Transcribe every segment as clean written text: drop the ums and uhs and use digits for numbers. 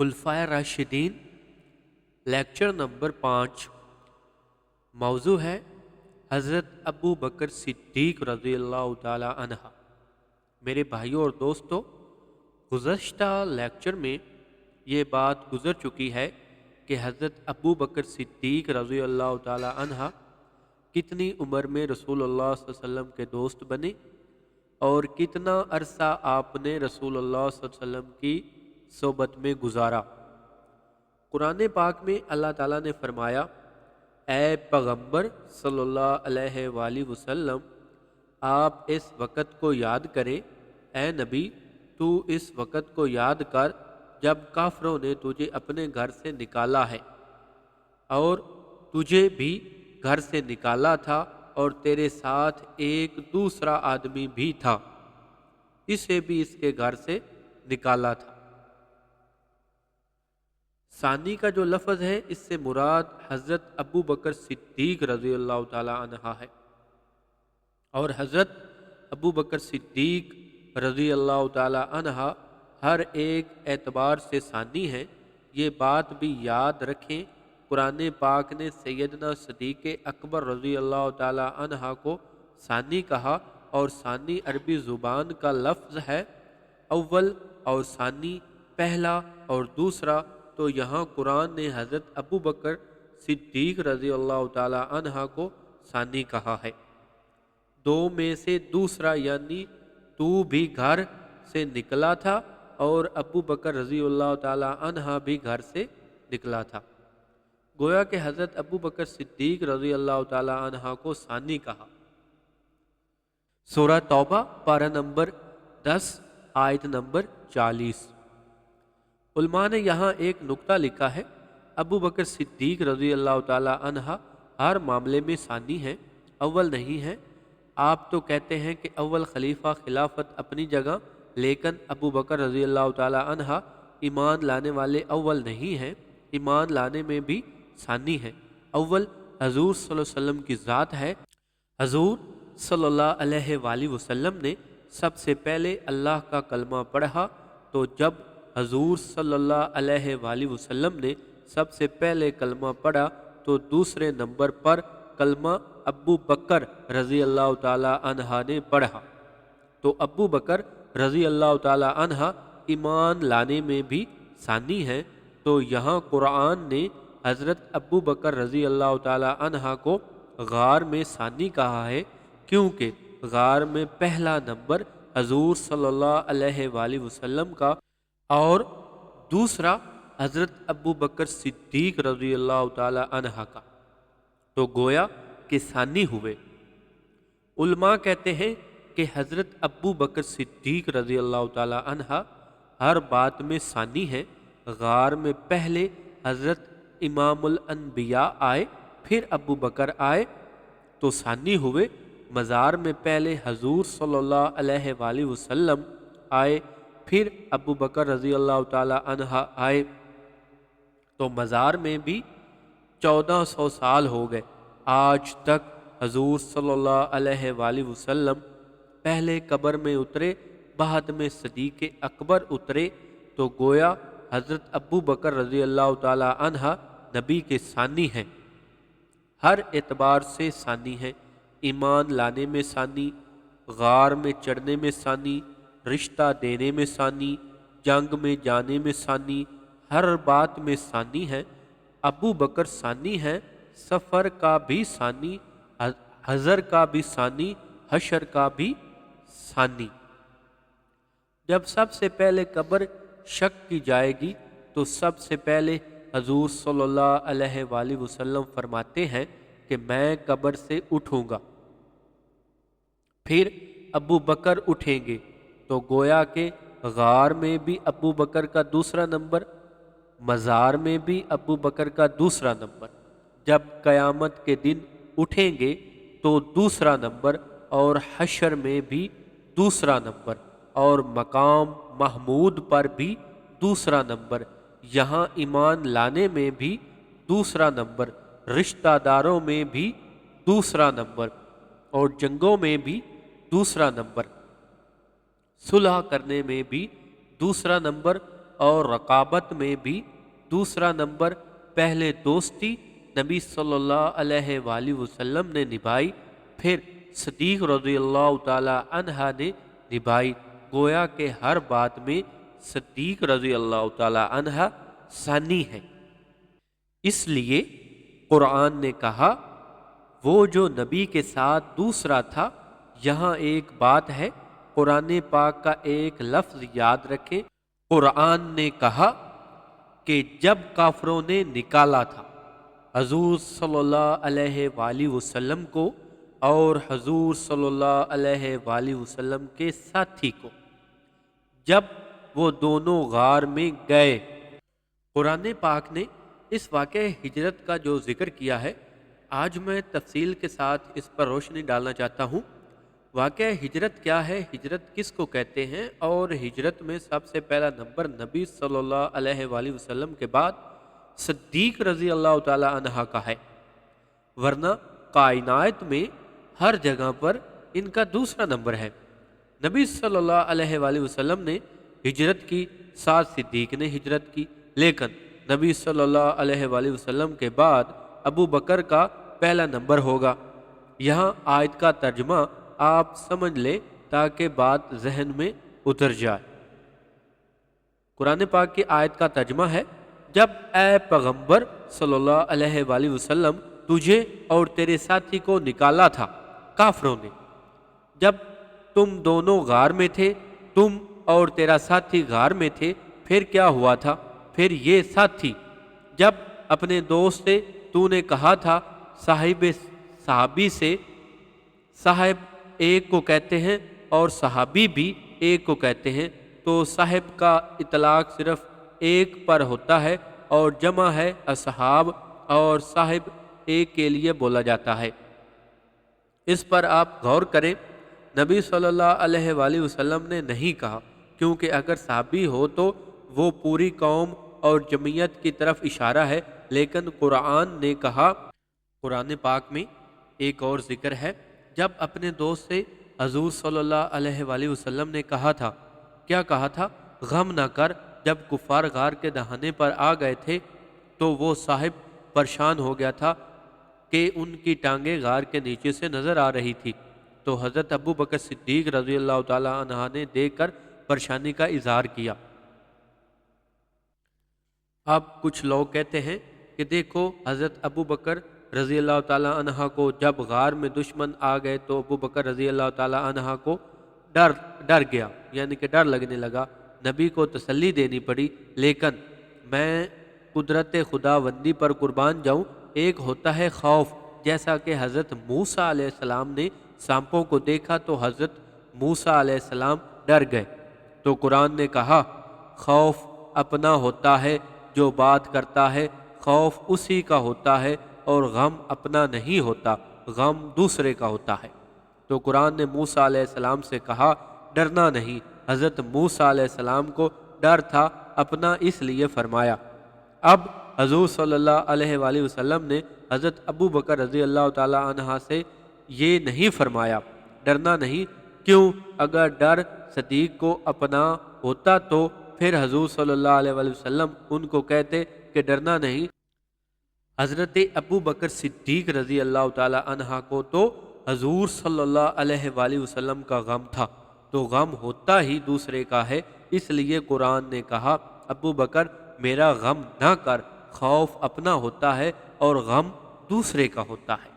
خلفائے راشدین lecture number 5 موضوع ہے حضرت ابو بکر صدیق رضی اللہ تعالی عنہ۔ میرے بھائیوں اور دوستو، گزشتہ لیکچر میں یہ بات گزر چکی ہے کہ حضرت ابو بکر صدیق رضی اللہ تعالی عنہ کتنی عمر میں رسول اللہ صلی اللہ علیہ وسلم کے دوست بنے اور کتنا عرصہ آپ نے رسول اللہ صلی اللہ علیہ وسلم کی صحبت میں گزارا۔ قرآن پاک میں اللہ تعالیٰ نے فرمایا، اے پیغمبر صلی اللہ علیہ وآلہ وسلم، آپ اس وقت کو یاد کریں، اے نبی تو اس وقت کو یاد کر جب کافروں نے تجھے اپنے گھر سے نکالا ہے اور تجھے بھی گھر سے نکالا تھا اور تیرے ساتھ ایک دوسرا آدمی بھی تھا، اسے بھی اس کے گھر سے نکالا تھا۔ ثانی کا جو لفظ ہے اس سے مراد حضرت ابو بکر صدیق رضی اللہ تعالی عنہ ہے، اور حضرت ابو بکر صدیق رضی اللہ تعالی عنہ ہر ایک اعتبار سے ثانی ہے۔ یہ بات بھی یاد رکھیں، قرآن پاک نے سیدنا صدیق اکبر رضی اللہ تعالی عنہ کو ثانی کہا، اور ثانی عربی زبان کا لفظ ہے، اول اور ثانی پہلا اور دوسرا، تو یہاں قرآن نے حضرت ابو بکر صدیق رضی اللہ تعالی عنہ کو ثانی کہا ہے۔ دو میں سے دوسرا، یعنی تو بھی گھر سے نکلا تھا اور ابو بکر رضی اللہ تعالی عنہ بھی گھر سے نکلا تھا، گویا کہ حضرت ابو بکر صدیق رضی اللہ تعالی عنہ کو ثانی کہا۔ سورہ توبہ پارہ نمبر 10 آیت نمبر 40۔ علماء نے یہاں ایک نکتہ لکھا ہے، ابو بکر صدیق رضی اللہ تعالی عنہ ہر معاملے میں ثانی ہیں، اول نہیں ہیں۔ آپ تو کہتے ہیں کہ اول خلیفہ خلافت اپنی جگہ، لیکن ابو بکر رضی اللہ تعالی عنہ ایمان لانے والے اول نہیں ہیں، ایمان لانے میں بھی ثانی ہیں۔ اول حضور صلی اللہ علیہ وسلم کی ذات ہے۔ حضور صلی اللہ علیہ وآلہ وسلم نے سب سے پہلے اللہ کا کلمہ پڑھا، تو جب حضور صلی اللہ علیہ وآلہ وسلم نے سب سے پہلے کلمہ پڑھا تو دوسرے نمبر پر کلمہ ابو بکر رضی اللہ تعالی عنہ نے پڑھا، تو ابو بکر رضی اللہ تعالی عنہ ایمان لانے میں بھی ثانی ہیں۔ تو یہاں قرآن نے حضرت ابو بکر رضی اللہ تعالی عنہ کو غار میں ثانی کہا ہے، کیونکہ غار میں پہلا نمبر حضور صلی اللہ علیہ وآلہ وسلم کا اور دوسرا حضرت ابو بکر صدیق رضی اللہ تعالی عنہ کا، تو گویا کہ ثانی ہوئے۔ علماء کہتے ہیں کہ حضرت ابو بکر صدیق رضی اللہ تعالی عنہ ہر بات میں ثانی ہیں۔ غار میں پہلے حضرت امام الانبیاء آئے، پھر ابو بکر آئے تو ثانی ہوئے۔ مزار میں پہلے حضور صلی اللہ علیہ وآلہ وسلم آئے، پھر ابو بکر رضی اللہ تعالی عنہ آئے، تو مزار میں بھی 1400 سال ہو گئے۔ آج تک حضور صلی اللہ علیہ وآلہ وسلم پہلے قبر میں اترے، بعد میں صدیق اکبر اترے، تو گویا حضرت ابو بکر رضی اللہ تعالی عنہ نبی کے ثانی ہیں، ہر اعتبار سے ثانی ہیں۔ ایمان لانے میں ثانی، غار میں چڑھنے میں ثانی، رشتہ دینے میں ثانی، جنگ میں جانے میں ثانی، ہر بات میں ثانی ہیں۔ ابو بکر ثانی ہیں، سفر کا بھی ثانی، حضر کا بھی ثانی، حشر کا بھی ثانی۔ جب سب سے پہلے قبر شق کی جائے گی تو سب سے پہلے حضور صلی اللہ علیہ وآلہ وسلم فرماتے ہیں کہ میں قبر سے اٹھوں گا، پھر ابو بکر اٹھیں گے، تو گویا کہ غار میں بھی ابو بکر کا دوسرا نمبر، مزار میں بھی ابو بکر کا دوسرا نمبر، جب قیامت کے دن اٹھیں گے تو دوسرا نمبر، اور حشر میں بھی دوسرا نمبر، اور مقام محمود پر بھی دوسرا نمبر، یہاں ایمان لانے میں بھی دوسرا نمبر، رشتہ داروں میں بھی دوسرا نمبر، اور جنگوں میں بھی دوسرا نمبر، صلح کرنے میں بھی دوسرا نمبر، اور رقابت میں بھی دوسرا نمبر پہلے دوستی نبی صلی اللہ علیہ وآلہ وسلم نے نبھائی، پھر صدیق رضی اللہ تعالی عنہ نے نبھائی۔ گویا کہ ہر بات میں صدیق رضی اللہ تعالی عنہ ثانی ہے۔ اس لیے قرآن نے کہا وہ جو نبی کے ساتھ دوسرا تھا۔ یہاں ایک بات ہے، قرآن پاک کا ایک لفظ یاد رکھیں۔ قرآن نے کہا کہ جب کافروں نے نکالا تھا حضور صلی اللہ علیہ وآلہ وسلم کو اور حضور صلی اللہ علیہ وآلہ وسلم کے ساتھی کو، جب وہ دونوں غار میں گئے۔ قرآن پاک نے اس واقعہ ہجرت کا جو ذکر کیا ہے، آج میں تفصیل کے ساتھ اس پر روشنی ڈالنا چاہتا ہوں۔ واقعہ ہجرت کیا ہے، ہجرت کس کو کہتے ہیں، اور ہجرت میں سب سے پہلا نمبر نبی صلی اللہ علیہ وآلہ وسلم کے بعد صدیق رضی اللہ تعالی عنہ کا ہے، ورنہ کائنات میں ہر جگہ پر ان کا دوسرا نمبر ہے۔ نبی صلی اللہ علیہ وآلہ وسلم نے ہجرت کی، ساتھ صدیق نے ہجرت کی، لیکن نبی صلی اللہ علیہ وآلہ وسلم کے بعد ابو بکر کا پہلا نمبر ہوگا۔ یہاں آیت کا ترجمہ آپ سمجھ لیں تاکہ بات ذہن میں اتر جائے۔ قرآن پاک کی آیت کا ترجمہ ہے، جب اے پیغمبر صلی اللہ علیہ وآلہ وسلم تجھے اور تیرے ساتھی کو نکالا تھا کافروں نے، جب تم دونوں غار میں تھے، تم اور تیرا ساتھی غار میں تھے، پھر کیا ہوا تھا؟ پھر یہ ساتھی جب اپنے دوست سے تو نے کہا تھا، صحابی سے، صاحب ایک کو کہتے ہیں اور صحابی بھی ایک کو کہتے ہیں، تو صاحب کا اطلاق صرف ایک پر ہوتا ہے اور جمع ہے اصحاب، اور صاحب ایک کے لیے بولا جاتا ہے۔ اس پر آپ غور کریں، نبی صلی اللہ علیہ وآلہ وسلم نے نہیں کہا، کیونکہ اگر صحابی ہو تو وہ پوری قوم اور جمعیت کی طرف اشارہ ہے، لیکن قرآن نے کہا۔ قرآن پاک میں ایک اور ذکر ہے، جب اپنے دوست سے حضور صلی اللہ علیہ وآلہ وسلم نے کہا تھا، کیا کہا تھا؟ غم نہ کر۔ جب کفار غار کے دہانے پر آ گئے تھے تو وہ صاحب پریشان ہو گیا تھا کہ ان کی ٹانگیں غار کے نیچے سے نظر آ رہی تھی، تو حضرت ابو بکر صدیق رضی اللہ تعالی عنہ نے دیکھ کر پریشانی کا اظہار کیا۔ اب کچھ لوگ کہتے ہیں کہ دیکھو حضرت ابو بکر رضی اللہ تعالیٰ عنہ کو جب غار میں دشمن آ گئے تو ابو بکر رضی اللہ تعالیٰ عنہ کو ڈر گیا، یعنی کہ ڈر لگنے لگا، نبی کو تسلی دینی پڑی۔ لیکن میں قدرت خداوندی پر قربان جاؤں، ایک ہوتا ہے خوف، جیسا کہ حضرت موسیٰ علیہ السلام نے سانپوں کو دیکھا تو حضرت موسیٰ علیہ السلام ڈر گئے، تو قرآن نے کہا خوف اپنا ہوتا ہے جو بات کرتا ہے، خوف اسی کا ہوتا ہے، اور غم اپنا نہیں ہوتا، غم دوسرے کا ہوتا ہے۔ تو قرآن نے موسیٰ علیہ السلام سے کہا ڈرنا نہیں۔ حضرت موسیٰ علیہ السلام کو ڈر تھا، اپنا اس لیے فرمایا۔ اب حضور صلی اللہ علیہ وآلہ وسلم نے حضرت ابو بکر رضی اللہ تعالی عنہ سے یہ نہیں فرمایا ڈرنا نہیں، کیوں؟ اگر ڈر صدیق کو اپنا ہوتا تو پھر حضور صلی اللہ علیہ وآلہ وسلم ان کو کہتے کہ ڈرنا نہیں۔ حضرت ابو بکر صدیق رضی اللہ تعالی عنہ کو تو حضور صلی اللہ علیہ وآلہ وسلم کا غم تھا، تو غم ہوتا ہی دوسرے کا ہے، اس لیے قرآن نے کہا ابو بکر میرا غم نہ کر، خوف اپنا ہوتا ہے اور غم دوسرے کا ہوتا ہے۔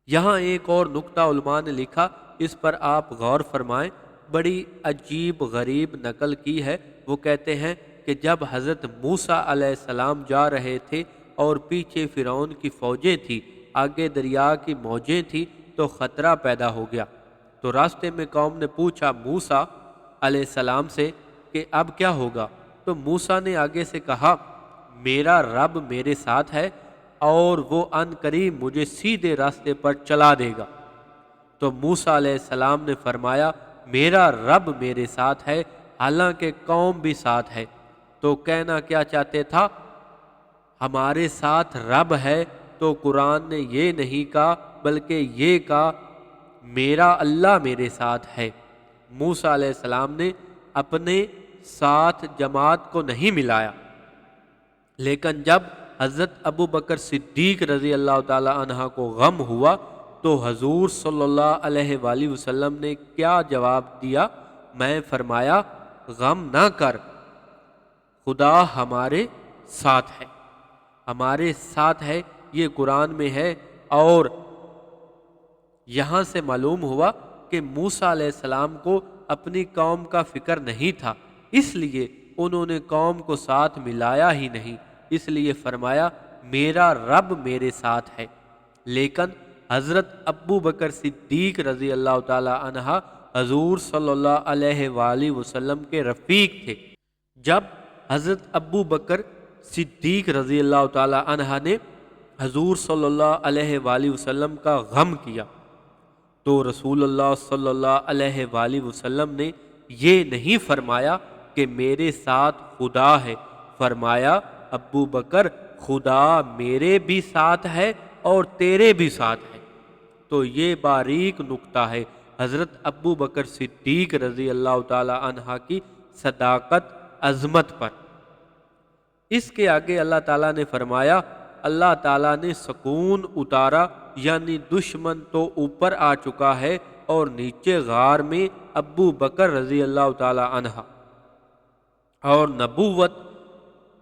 یہاں ایک اور نکتہ علماء نے لکھا، اس پر آپ غور فرمائیں، بڑی عجیب غریب نقل کی ہے۔ وہ کہتے ہیں کہ جب حضرت موسیٰ علیہ السلام جا رہے تھے اور پیچھے فرعون کی فوجیں تھیں، آگے دریا کی موجیں تھیں، تو خطرہ پیدا ہو گیا، تو راستے میں قوم نے پوچھا موسیٰ علیہ السلام سے کہ اب کیا ہوگا؟ تو موسیٰ نے آگے سے کہا میرا رب میرے ساتھ ہے اور وہ ان قریب مجھے سیدھے راستے پر چلا دے گا۔ تو موسیٰ علیہ السلام نے فرمایا میرا رب میرے ساتھ ہے، حالانکہ قوم بھی ساتھ ہے۔ تو کہنا کیا چاہتے تھا؟ ہمارے ساتھ رب ہے، تو قرآن نے یہ نہیں کہا بلکہ یہ کہا میرا اللہ میرے ساتھ ہے۔ موسیٰ علیہ السلام نے اپنے ساتھ جماعت کو نہیں ملایا، لیکن جب حضرت ابو بکر صدیق رضی اللہ تعالی عنہ کو غم ہوا تو حضور صلی اللہ علیہ وآلہ وسلم نے کیا جواب دیا؟ میں فرمایا غم نہ کر، خدا ہمارے ساتھ ہے، ہمارے ساتھ ہے، یہ قرآن میں ہے۔ اور یہاں سے معلوم ہوا کہ موسیٰ علیہ السلام کو اپنی قوم کا فکر نہیں تھا، اس لیے انہوں نے قوم کو ساتھ ملایا ہی نہیں، اس لیے فرمایا میرا رب میرے ساتھ ہے۔ لیکن حضرت ابو بکر صدیق رضی اللہ تعالی عنہ حضور صلی اللہ علیہ وآلہ وسلم کے رفیق تھے۔ جب حضرت ابو بکر صدیق رضی اللہ تعالی عنہ نے حضور صلی اللہ علیہ وآلہ وسلم کا غم کیا تو رسول اللہ صلی اللہ علیہ وآلہ وسلم نے یہ نہیں فرمایا کہ میرے ساتھ خدا ہے، فرمایا ابو بکر خدا میرے بھی ساتھ ہے اور تیرے بھی ساتھ ہے۔ تو یہ باریک نکتہ ہے حضرت ابو بکر صدیق رضی اللہ تعالی عنہ کی صداقت، عظمت پر۔ اس کے آگے اللہ تعالیٰ نے فرمایا اللہ تعالیٰ نے سکون اتارا، یعنی دشمن تو اوپر آ چکا ہے اور نیچے غار میں ابو بکر رضی اللہ تعالی عنہ اور نبوت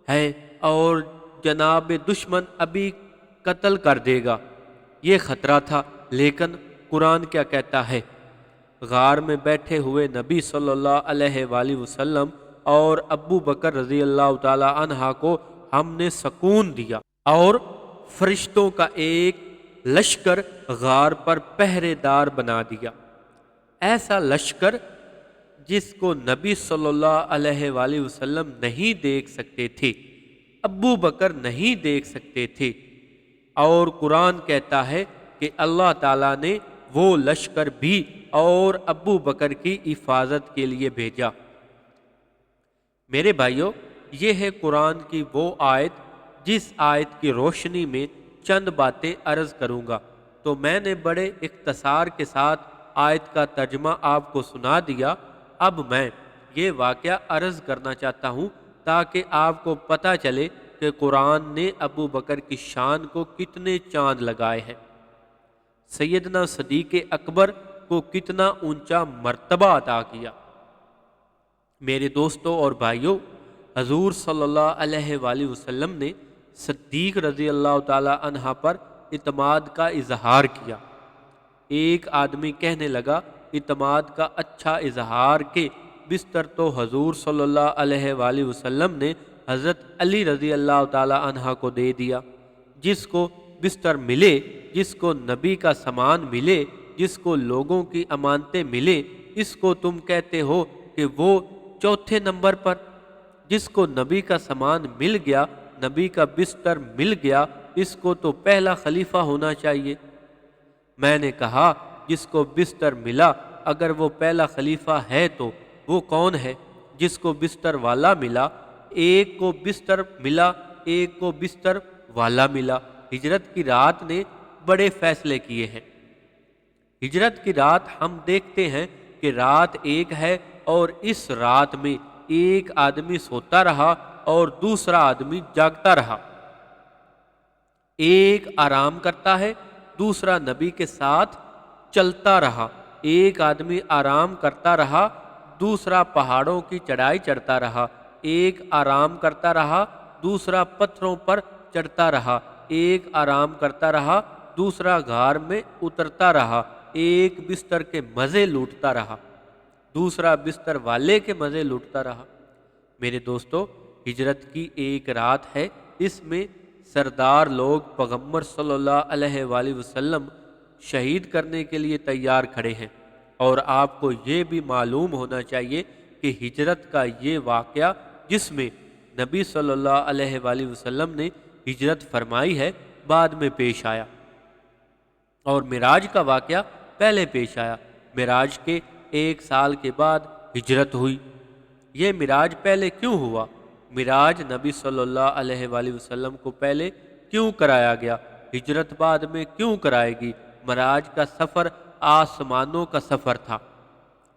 ہے، اور جناب دشمن ابھی قتل کر دے گا، یہ خطرہ تھا۔ لیکن قرآن کیا کہتا ہے؟ غار میں بیٹھے ہوئے نبی صلی اللہ علیہ وآلہ وسلم اور ابو بکر رضی اللہ تعالی عنہ کو ہم نے سکون دیا اور فرشتوں کا ایک لشکر غار پر پہرے دار بنا دیا، ایسا لشکر جس کو نبی صلی اللہ علیہ وآلہ وسلم نہیں دیکھ سکتے تھے، ابو بکر نہیں دیکھ سکتے تھے، اور قرآن کہتا ہے کہ اللہ تعالیٰ نے وہ لشکر بھی اور ابو بکر کی حفاظت کے لیے بھیجا۔ میرے بھائیوں، یہ ہے قرآن کی وہ آیت جس آیت کی روشنی میں چند باتیں عرض کروں گا۔ تو میں نے بڑے اختصار کے ساتھ آیت کا ترجمہ آپ کو سنا دیا۔ اب میں یہ واقعہ عرض کرنا چاہتا ہوں تاکہ آپ کو پتہ چلے کہ قرآن نے ابو بکر کی شان کو کتنے چاند لگائے ہیں، سیدنا صدیق اکبر کو کتنا اونچا مرتبہ عطا کیا۔ میرے دوستوں اور بھائیوں، حضور صلی اللہ علیہ وآلہ وسلم نے صدیق رضی اللہ تعالی عنہ پر اعتماد کا اظہار کیا۔ ایک آدمی کہنے لگا اعتماد کا اچھا اظہار کہ بستر تو حضور صلی اللہ علیہ وآلہ وسلم نے حضرت علی رضی اللہ تعالی عنہ کو دے دیا۔ جس کو بستر ملے، جس کو نبی کا سامان ملے، جس کو لوگوں کی امانتیں ملے، اس کو تم کہتے ہو کہ وہ چوتھے نمبر پر۔ جس کو نبی کا سامان مل گیا، نبی کا بستر مل گیا، اس کو تو پہلا خلیفہ ہونا چاہیے۔ میں نے کہا جس کو بستر ملا اگر وہ پہلا خلیفہ ہے تو وہ کون ہے؟ جس کو بستر والا ملا، ایک کو بستر ملا، ایک کو بستر والا ملا۔ ہجرت کی رات نے بڑے فیصلے کیے ہیں۔ ہجرت کی رات ہم دیکھتے ہیں کہ رات ایک ہے اور اس رات میں ایک آدمی سوتا رہا اور دوسرا آدمی جاگتا رہا۔ ایک آرام کرتا ہے، دوسرا نبی کے ساتھ چلتا رہا۔ ایک آدمی آرام کرتا رہا، دوسرا پہاڑوں کی چڑھائی چڑھتا رہا۔ ایک آرام کرتا رہا، دوسرا پتھروں پر چڑھتا رہا۔ ایک آرام کرتا رہا، دوسرا غار میں اترتا رہا۔ ایک بستر کے مزے لوٹتا رہا، دوسرا بستر والے کے مزے لوٹتا رہا۔ میرے دوستو، ہجرت کی ایک رات ہے، اس میں سردار لوگ پیغمبر صلی اللہ علیہ وآلہ وسلم شہید کرنے کے لیے تیار کھڑے ہیں، اور آپ کو یہ بھی معلوم ہونا چاہیے کہ ہجرت کا یہ واقعہ جس میں نبی صلی اللہ علیہ وآلہ وسلم نے ہجرت فرمائی ہے بعد میں پیش آیا، اور معراج کا واقعہ پہلے پیش آیا۔ معراج کے 1 سال کے بعد ہجرت ہوئی۔ یہ معراج پہلے کیوں ہوا؟ معراج نبی صلی اللہ علیہ وآلہ وسلم کو پہلے کیوں کرایا گیا؟ ہجرت بعد میں کیوں کرائے گی؟ معراج کا سفر آسمانوں کا سفر تھا۔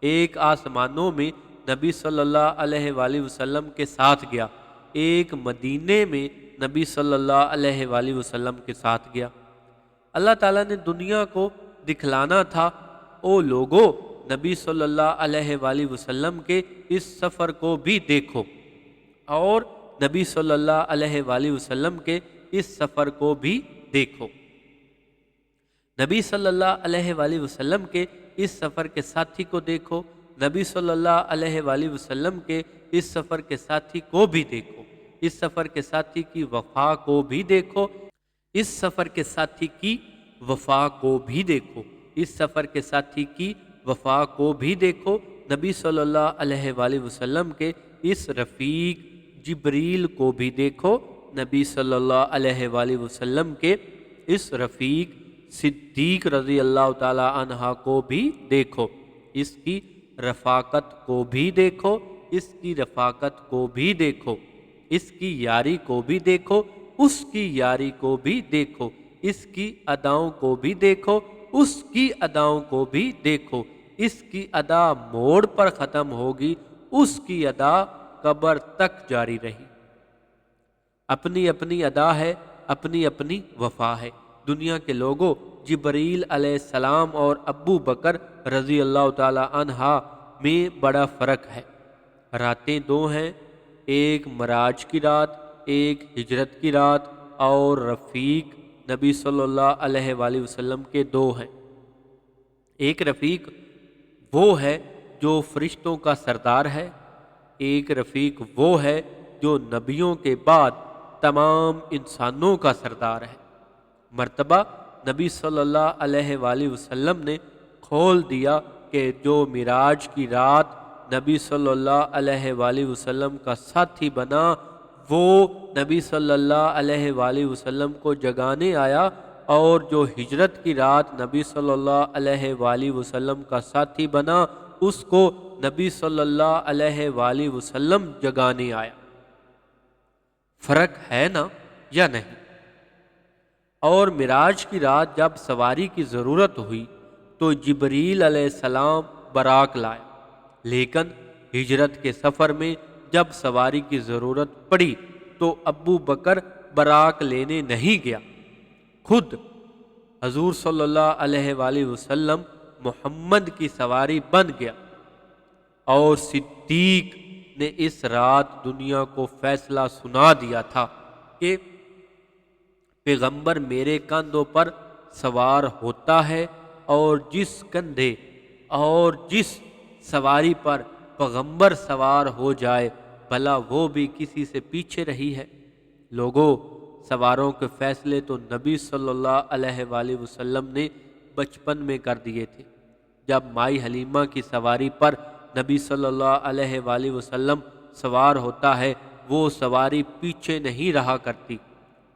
ایک آسمانوں میں نبی صلی اللہ علیہ وآلہ وسلم کے ساتھ گیا، ایک مدینے میں نبی صلی اللہ علیہ وآلہ وسلم کے ساتھ گیا۔ اللہ تعالیٰ نے دنیا کو دکھلانا تھا، او لوگو نبی صلی اللہ علیہ وآلہ وسلم کے اس سفر کو بھی دیکھو، اور نبی صلی اللہ علیہ وآلہ وسلم کے اس سفر کو بھی دیکھو۔ نبی صلی اللہ علیہ وآلہ وسلم کے اس سفر کے ساتھی کو دیکھو، نبی صلی اللہ علیہ وآلہ وسلم کے اس سفر کے ساتھی کو بھی دیکھو، اس سفر کے ساتھی کی وفا کو بھی دیکھو، اس سفر کے ساتھی کی وفا کو بھی دیکھو، اس سفر کے ساتھی کی وفا کو بھی دیکھو۔ نبی صلی اللہ علیہ وآلہ وسلم کے اس رفیق جبریل کو بھی دیکھو، نبی صلی اللہ علیہ وآلہ وسلم کے اس رفیق صدیق رضی اللہ تعالی عنہ کو بھی دیکھو، اس کی رفاقت کو بھی دیکھو، اس کی رفاقت کو بھی دیکھو، اس کی یاری کو بھی دیکھو، اس کی یاری کو بھی دیکھو، اس کی اداؤں کو بھی دیکھو، اس کی اداؤں کو بھی دیکھو۔ اس کی ادا موڑ پر ختم ہوگی، اس کی ادا قبر تک جاری رہی۔ اپنی اپنی ادا ہے، اپنی اپنی وفا ہے۔ دنیا کے لوگوں، جبریل علیہ السلام اور ابو بکر رضی اللہ تعالی عنہ میں بڑا فرق ہے۔ راتیں دو ہیں، ایک معراج کی رات، ایک ہجرت کی رات، اور رفیق نبی صلی اللہ علیہ وآلہ وسلم کے دو ہیں۔ ایک رفیق وہ ہے جو فرشتوں کا سردار ہے، ایک رفیق وہ ہے جو نبیوں کے بعد تمام انسانوں کا سردار ہے۔ مرتبہ نبی صلی اللہ علیہ وآلہ وسلم نے کھول دیا کہ جو معراج کی رات نبی صلی اللہ علیہ وآلہ وسلم کا ساتھی بنا، وہ نبی صلی اللہ علیہ وآلہ وسلم کو جگانے آیا، اور جو ہجرت کی رات نبی صلی اللہ علیہ وآلہ وسلم کا ساتھی بنا، اس کو نبی صلی اللہ علیہ وآلہ وسلم جگانے آیا۔ فرق ہے نا یا نہیں؟ اور معراج کی رات جب سواری کی ضرورت ہوئی تو جبریل علیہ السلام براق لائے، لیکن ہجرت کے سفر میں جب سواری کی ضرورت پڑی تو ابو بکر براق لینے نہیں گیا، خود حضور صلی اللہ علیہ وآلہ وسلم محمد کی سواری بن گیا۔ اور صدیق نے اس رات دنیا کو فیصلہ سنا دیا تھا کہ پیغمبر میرے کندھوں پر سوار ہوتا ہے، اور جس کندھے اور جس سواری پر پیغمبر سوار ہو جائے بھلا وہ بھی کسی سے پیچھے رہی ہے۔ لوگوں، سواروں کے فیصلے تو نبی صلی اللہ علیہ وآلہ وسلم نے بچپن میں کر دیے تھے۔ جب مائی حلیمہ کی سواری پر نبی صلی اللہ علیہ وآلہ وسلم سوار ہوتا ہے، وہ سواری پیچھے نہیں رہا کرتی۔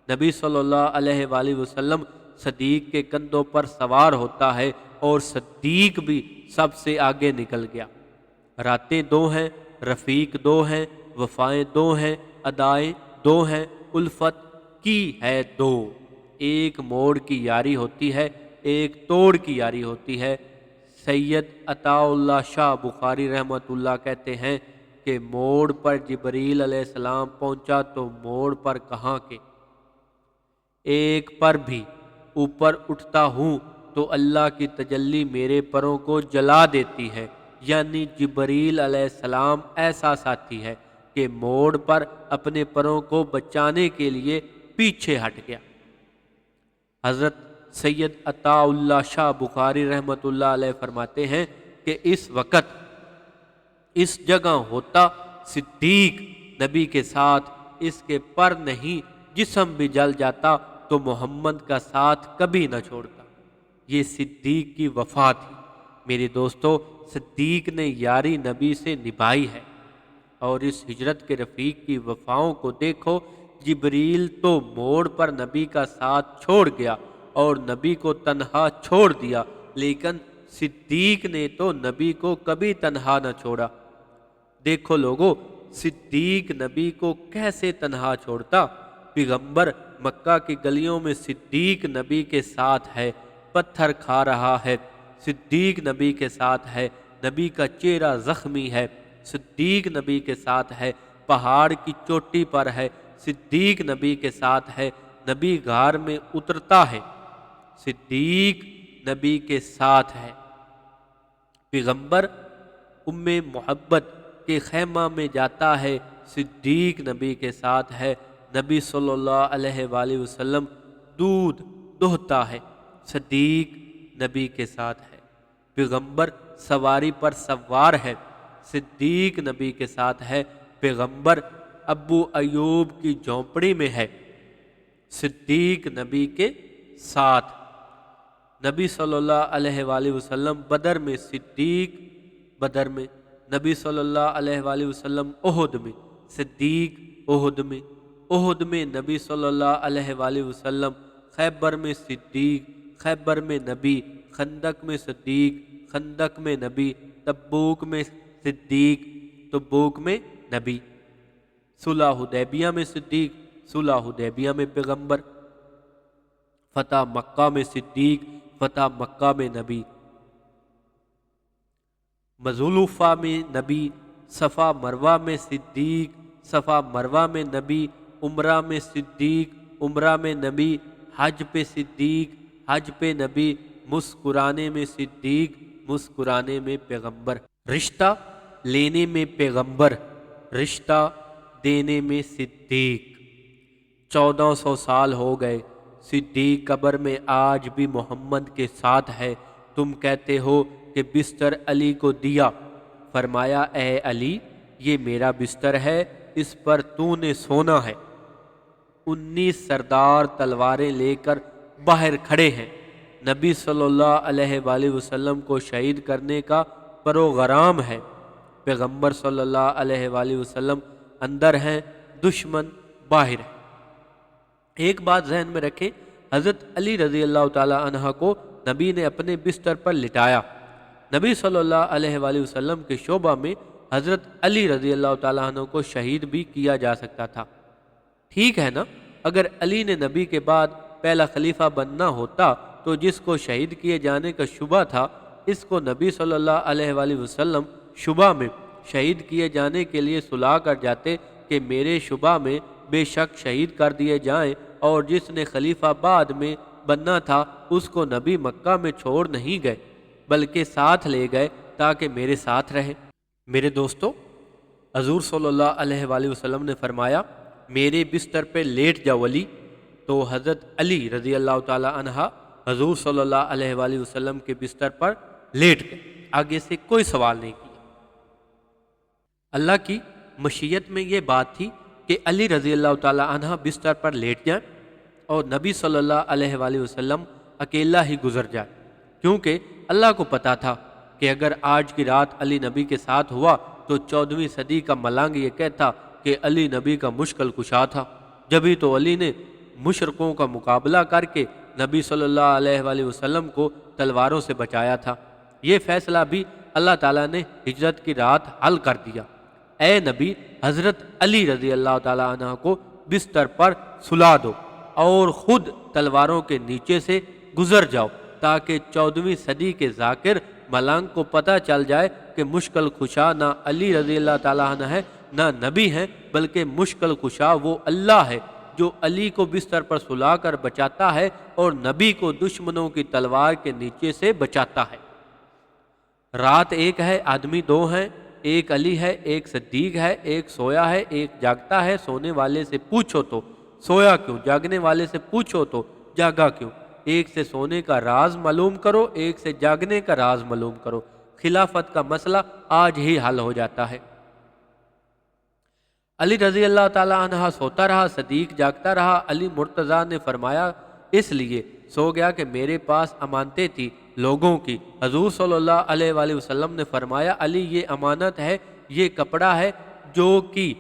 نبی صلی اللہ علیہ وآلہ وسلم صدیق کے کندھوں پر سوار ہوتا ہے، اور صدیق بھی سب سے آگے نکل گیا۔ راتیں دو ہیں، رفیق دو ہیں، وفائیں دو ہیں، ادائیں دو ہیں، الفت کی ہے دو۔ ایک موڑ کی یاری ہوتی ہے، ایک توڑ کی یاری ہوتی ہے۔ سید عطا اللہ شاہ بخاری رحمۃ اللہ کہتے ہیں کہ موڑ پر جبریل علیہ السلام پہنچا تو موڑ پر کہاں کے ایک پر بھی اوپر اٹھتا ہوں تو اللہ کی تجلی میرے پروں کو جلا دیتی ہے۔ یعنی جبریل علیہ السلام ایسا ساتھی ہے کہ موڑ پر اپنے پروں کو بچانے کے لیے پیچھے ہٹ گیا۔ حضرت سید عطا اللہ شاہ بخاری رحمۃ اللہ علیہ فرماتے ہیں کہ اس وقت اس جگہ ہوتا صدیق نبی کے ساتھ، اس کے پر نہیں جسم بھی جل جاتا تو محمد کا ساتھ کبھی نہ چھوڑتا۔ یہ صدیق کی وفا تھی۔ میرے دوستو، صدیق نے یاری نبی سے نبھائی ہے، اور اس ہجرت کے رفیق کی وفاؤں کو دیکھو۔ جبریل تو موڑ پر نبی کا ساتھ چھوڑ گیا اور نبی کو تنہا چھوڑ دیا، لیکن صدیق نے تو نبی کو کبھی تنہا نہ چھوڑا۔ دیکھو لوگو، صدیق نبی کو کیسے تنہا چھوڑتا؟ پیغمبر مکہ کی گلیوں میں صدیق نبی کے ساتھ ہے، پتھر کھا رہا ہے، صدیق نبی کے ساتھ ہے، نبی کا چہرہ زخمی ہے، صدیق نبی کے ساتھ ہے، پہاڑ کی چوٹی پر ہے، صدیق نبی کے ساتھ ہے، نبی غار میں اترتا ہے، صدیق نبی کے ساتھ ہے، پیغمبر ام محبت کے خیمہ میں جاتا ہے، صدیق نبی کے ساتھ ہے، نبی صلی اللہ علیہ وآلہ وسلم دودھ دوہتا ہے، صدیق نبی کے ساتھ ہے، پیغمبر سواری پر سوار ہے، صدیق نبی کے ساتھ ہے، پیغمبر ابو ایوب کی جھونپڑی میں ہے، صدیق نبی کے ساتھ، نبی صلی اللہ علیہ وآلہ وسلم بدر میں، صدیق بدر میں، نبی صلی اللہ علیہ وآلہ وسلم احد میں، صدیق احد میں، احد میں نبی صلی اللہ علیہ وآلہ وسلم، خیبر میں صدیق، خیبر میں نبی، خندق میں صدیق، خندق میں نبی، تبوک میں صدیق، تبوک میں نبی، صلح حدیبیہ میں صدیق، صلح حدیبیہ میں پیغمبر، فتح مکہ میں صدیق، فتح مکہ میں نبی، مزدلفہ میں نبی، صفا مروہ میں صدیق، صفا مروہ میں نبی، عمرہ میں صدیق، عمرہ میں نبی، حج پہ صدیق، حج پہ نبی، مسکرانے میں صدیق، مسکرانے میں پیغمبر، رشتہ لینے میں پیغمبر، رشتہ دینے میں صدیق، 1400 سال ہو گئے، صدیق قبر میں آج بھی محمد کے ساتھ ہے، تم کہتے ہو کہ بستر علی کو دیا، فرمایا اے علی یہ میرا بستر ہے، اس پر تو نے سونا ہے، 19 سردار تلواریں لے کر باہر کھڑے ہیں، نبی صلی اللہ علیہ وآلہ وسلم کو شہید کرنے کا پروگرام ہے، پیغمبر صلی اللہ علیہ وآلہ وسلم اندر ہیں، دشمن باہر ہیں۔ ایک بات ذہن میں رکھیں، حضرت علی رضی اللہ تعالی عنہ کو نبی نے اپنے بستر پر لٹایا، نبی صلی اللہ علیہ وآلہ وسلم کے شعبہ میں حضرت علی رضی اللہ تعالیٰ عنہ کو شہید بھی کیا جا سکتا تھا، ٹھیک ہے نا؟ اگر علی نے نبی کے بعد پہلا خلیفہ بننا ہوتا تو جس کو شہید کیے جانے کا شبہ تھا، اس کو نبی صلی اللہ علیہ وآلہ وسلم شبہ میں شہید کیے جانے کے لیے سلا کر جاتے کہ میرے شبہ میں بے شک شہید کر دیے جائیں، اور جس نے خلیفہ بعد میں بننا تھا اس کو نبی مکہ میں چھوڑ نہیں گئے بلکہ ساتھ لے گئے تاکہ میرے ساتھ رہے۔ میرے دوستو، حضور صلی اللہ علیہ وآلہ وسلم نے فرمایا میرے بستر پہ لیٹ جاؤ علی، تو حضرت علی رضی اللہ تعالی عنہ حضور صلی اللہ علیہ وآلہ وسلم کے بستر پر لیٹ گئے، آگے سے کوئی سوال نہیں کیا۔ اللہ کی مشیت میں یہ بات تھی کہ علی رضی اللہ تعالی عنہ بستر پر لیٹ جائیں اور نبی صلی اللہ علیہ وآلہ وسلم اکیلا ہی گزر جائے، کیونکہ اللہ کو پتا تھا کہ اگر آج کی رات علی نبی کے ساتھ ہوا تو 14ویں صدی کا ملنگ یہ کہتا کہ علی نبی کا مشکل کشا تھا، جبھی تو علی نے مشرکوں کا مقابلہ کر کے نبی صلی اللہ علیہ وآلہ وسلم کو تلواروں سے بچایا تھا۔ یہ فیصلہ بھی اللہ تعالیٰ نے ہجرت کی رات حل کر دیا، اے نبی حضرت علی رضی اللہ تعالیٰ عنہ کو بستر پر سلا دو اور خود تلواروں کے نیچے سے گزر جاؤ تاکہ 14ویں صدی کے ذاکر ملنگ کو پتہ چل جائے کہ مشکل کشا نہ علی رضی اللہ تعالیٰ عنہ ہے نہ نبی ہیں، بلکہ مشکل کشا وہ اللہ ہے جو علی کو بستر پر سلا کر بچاتا ہے اور نبی کو دشمنوں کی تلوار کے نیچے سے بچاتا ہے۔ رات ایک ہے، آدمی دو ہیں، ایک علی ہے، ایک صدیق ہے، ایک سویا ہے، ایک جاگتا ہے، سونے والے سے پوچھو تو سویا کیوں، جاگنے والے سے پوچھو تو جاگا کیوں، ایک سے سونے کا راز معلوم کرو، ایک سے جاگنے کا راز معلوم کرو، خلافت کا مسئلہ آج ہی حل ہو جاتا ہے۔ علی رضی اللہ تعالی عنہ سوتا رہا، صدیق جاگتا رہا۔ علی مرتضیٰ نے فرمایا اس لیے سو گیا کہ میرے پاس امانتیں تھی لوگوں کی۔ حضور صلی اللہ علیہ وآلہ وسلم نے فرمایا علی یہ امانت ہے، یہ کپڑا ہے جو کی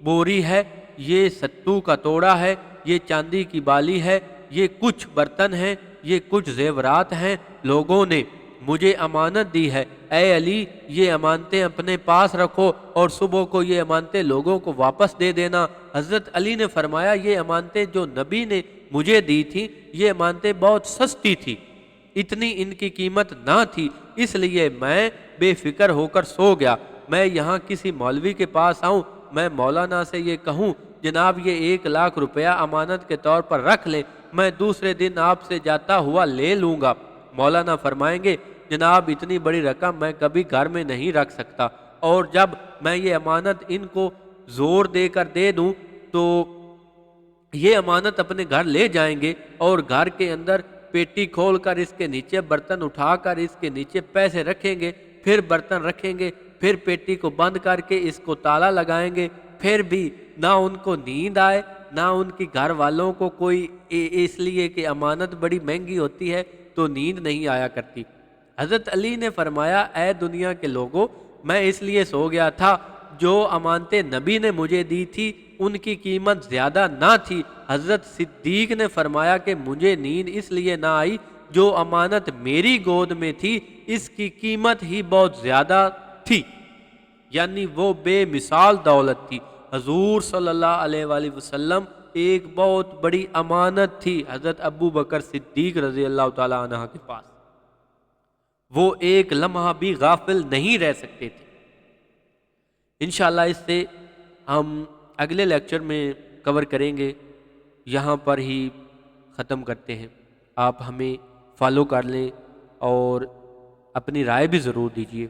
بوری ہے، یہ ستو کا توڑا ہے، یہ چاندی کی بالی ہے، یہ کچھ برتن ہیں، یہ کچھ زیورات ہیں، لوگوں نے مجھے امانت دی ہے، اے علی یہ امانتیں اپنے پاس رکھو اور صبح کو یہ امانتیں لوگوں کو واپس دے دینا۔ حضرت علی نے فرمایا یہ امانتیں جو نبی نے مجھے دی تھی یہ امانتیں بہت سستی تھی، اتنی ان کی قیمت نہ تھی، اس لیے میں بے فکر ہو کر سو گیا۔ میں یہاں کسی مولوی کے پاس آؤں، میں مولانا سے یہ کہوں جناب یہ 1 لاکھ روپیہ امانت کے طور پر رکھ لیں، میں دوسرے دن آپ سے جاتا ہوا لے لوں گا؟ مولانا فرمائیں گے جناب اتنی بڑی رقم میں کبھی گھر میں نہیں رکھ سکتا، اور جب میں یہ امانت ان کو زور دے کر دے دوں تو یہ امانت اپنے گھر لے جائیں گے اور گھر کے اندر پیٹی کھول کر اس کے نیچے برتن اٹھا کر اس کے نیچے پیسے رکھیں گے، پھر برتن رکھیں گے، پھر پیٹی کو بند کر کے اس کو تالا لگائیں گے، پھر بھی نہ ان کو نیند آئے، نہ ان کی گھر والوں کو کوئی اس لیے کہ امانت بڑی مہنگی ہوتی ہے تو نیند نہیں آیا کرتی۔ حضرت علی نے فرمایا اے دنیا کے لوگوں، میں اس لیے سو گیا تھا، جو امانتیں نبی نے مجھے دی تھی ان کی قیمت زیادہ نہ تھی۔ حضرت صدیق نے فرمایا کہ مجھے نیند اس لیے نہ آئی، جو امانت میری گود میں تھی اس کی قیمت ہی بہت زیادہ تھی، یعنی وہ بے مثال دولت تھی۔ حضور صلی اللہ علیہ وآلہ وسلم ایک بہت بڑی امانت تھی حضرت ابو بکر صدیق رضی اللہ تعالیٰ عنہ کے پاس، وہ ایک لمحہ بھی غافل نہیں رہ سکتے تھے۔ انشاءاللہ اس سے ہم اگلے لیکچر میں کور کریں گے، یہاں پر ہی ختم کرتے ہیں۔ آپ ہمیں فالو کر لیں اور اپنی رائے بھی ضرور دیجیے۔